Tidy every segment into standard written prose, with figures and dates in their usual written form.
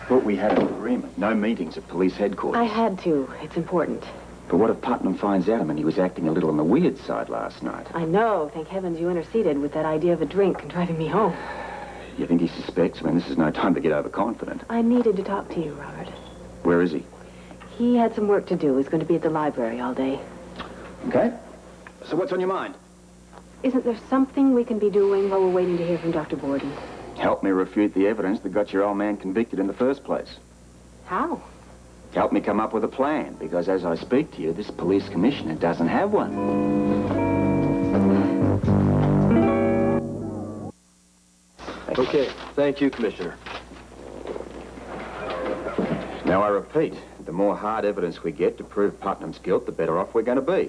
Thought we had an agreement. No meetings at police headquarters. I had to. It's important. But what if Putnam finds out? I mean, he was acting a little on the weird side last night. I know. Thank heavens you interceded with that idea of a drink and driving me home. You think he suspects? I mean, this is no time to get overconfident. I needed to talk to you, Robert. Where is he? He had some work to do. He's going to be at the library all day. Okay. So what's on your mind? Isn't there something we can be doing while we're waiting to hear from Dr. Borden? Help me refute the evidence that got your old man convicted in the first place. How? Help me come up with a plan, because as I speak to you, this police commissioner doesn't have one. Okay, thank you, Commissioner. Now, I repeat, the more hard evidence we get to prove Putnam's guilt, the better off we're going to be.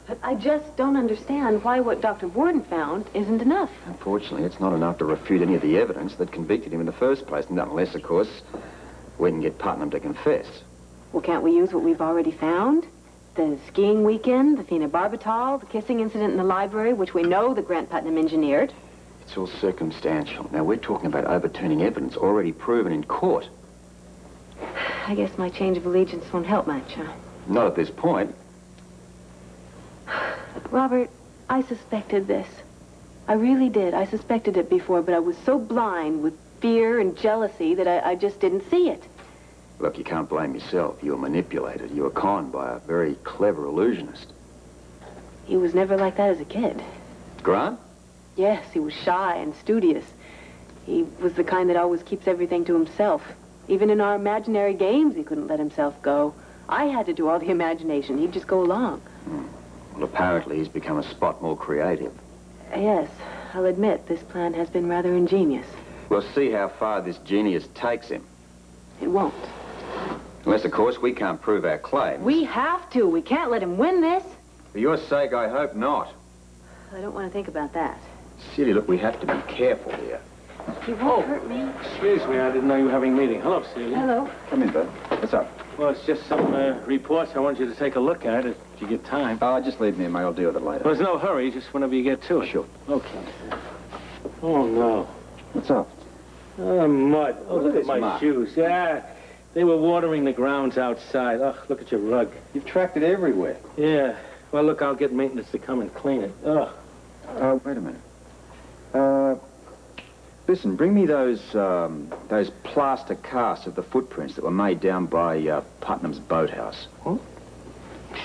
But I just don't understand why what Dr. Borden found isn't enough. Unfortunately, it's not enough to refute any of the evidence that convicted him in the first place, and unless, of course, we can get Putnam to confess. Well, can't we use what we've already found? The skiing weekend, the phenobarbital, the kissing incident in the library, which we know that Grant Putnam engineered. It's all circumstantial. Now, we're talking about overturning evidence already proven in court. I guess my change of allegiance won't help much, huh? Not at this point. Robert, I suspected this. I really did. I suspected it before, but I was so blind with fear and jealousy that I just didn't see it. Look, you can't blame yourself. You were manipulated. You were conned by a very clever illusionist. He was never like that as a kid. Grant? Yes, he was shy and studious. He was the kind that always keeps everything to himself. Even in our imaginary games, he couldn't let himself go. I had to do all the imagination. He'd just go along. Well, apparently he's become a spot more creative. Yes, I'll admit this plan has been rather ingenious. We'll see how far this genius takes him. It won't. Unless, of course, we can't prove our claims. We have to. We can't let him win this. For your sake, I hope not. I don't want to think about that. Silly, look, we have to be careful here. He won't hurt me. Excuse me, I didn't know you were having a meeting. Hello, Celia. Hello. Come in, Bud. What's up? Well, it's just some reports I want you to take a look at if you get time. Just leave me a mail. I'll deal with it later. Well, there's no hurry, just whenever you get to it. Sure. Okay. Oh, no. What's up? Oh, mud. Oh, look at It's my mud. shoes. Yeah, they were watering the grounds outside. Oh, look at your rug. You've tracked it everywhere. Yeah. Well, look, I'll get maintenance to come and clean it. Ugh. Wait a minute. Listen, bring me those plaster casts of the footprints that were made down by Putnam's boathouse. Huh?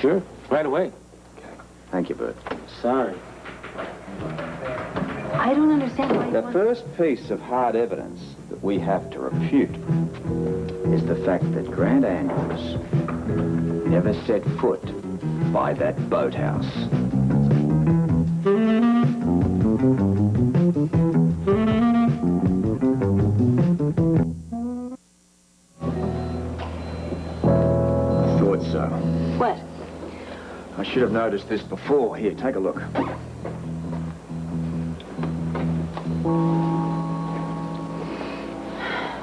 Sure. Right away. Thank you, Bert. Sorry. I don't understand why you The want... first piece of hard evidence that we have to refute is the fact that Grant Andrews never set foot by that boathouse. Thought so. What? I should have noticed this before. Here, take a look.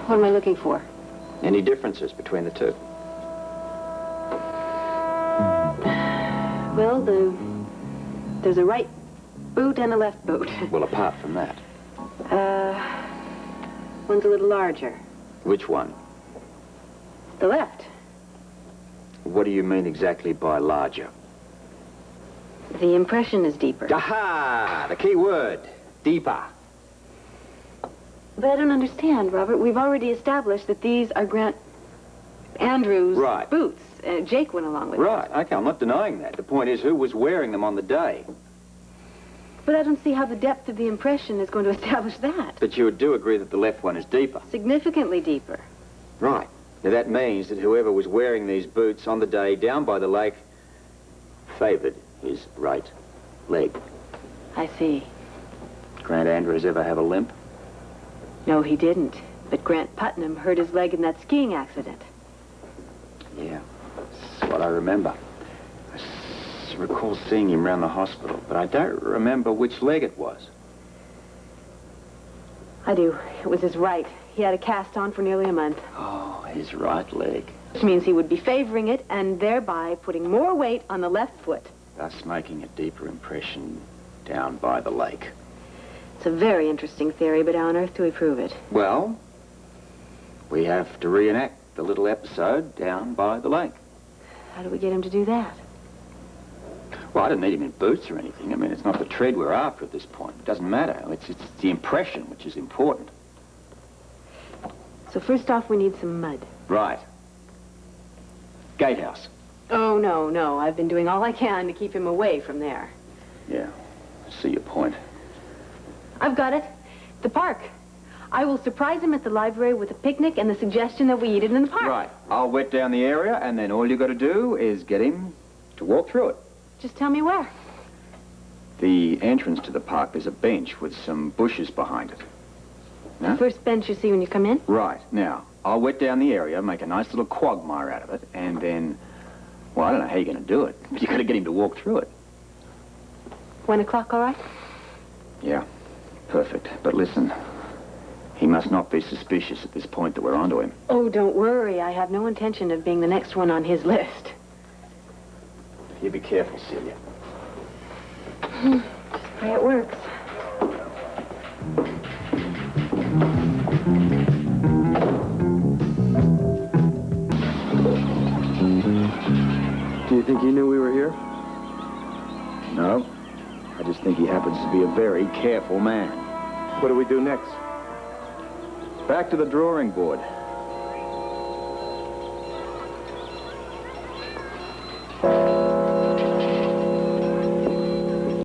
What am I looking for? Any differences between the two? Well, there's a right boot and a left boot. Well, apart from that. One's a little larger. Which one? The left. What do you mean exactly by larger? The impression is deeper. Aha! The key word. Deeper. But I don't understand, Robert. We've already established that these are Grant Andrews' Right. boots. Jake went along with Right. Okay, I'm not denying that. The point is, who was wearing them on the day? it. But I don't see how the depth of the impression is going to establish that. But you do agree that the left one is deeper. Significantly deeper. Right. Now, that means that whoever was wearing these boots on the day down by the lake favored his right leg. I see. Grant Andrews ever have a limp? No, he didn't. But Grant Putnam hurt his leg in that skiing accident. Yeah, that's what I remember. I recall seeing him around the hospital, but I don't remember which leg it was. I do. It was his right. He had a cast on for nearly a month. Oh, his right leg. Which means he would be favoring it and thereby putting more weight on the left foot. Thus making a deeper impression down by the lake. It's a very interesting theory, but how on earth do we prove it? Well, We have to reenact the little episode down by the lake. How do we get him to do that? Well, I don't need him in boots or anything. I mean, it's not the tread we're after at this point. It doesn't matter. It's the impression which is important. So first off, we need some mud. Right. Gatehouse. Oh, no. I've been doing all I can to keep him away from there. Yeah, I see your point. I've got it. The park. I will surprise him at the library with a picnic and the suggestion that we eat it in the park. Right. I'll wet down the area, and then all you got to do is get him to walk through it. Just tell me where. The entrance to the park, there's a bench with some bushes behind it. The first bench you see when you come in? Right. Now, I'll wet down the area, make a nice little quagmire out of it, and then, well, I don't know how you're going to do it. You got to get him to walk through it. 1 o'clock, all right? Yeah, perfect. But listen, he must not be suspicious at this point that we're onto him. Oh, don't worry. I have no intention of being the next one on his list. You be careful, Celia. Pray it works. Do you think he knew we were here? No. I just think he happens to be a very careful man. What do we do next? Back to the drawing board.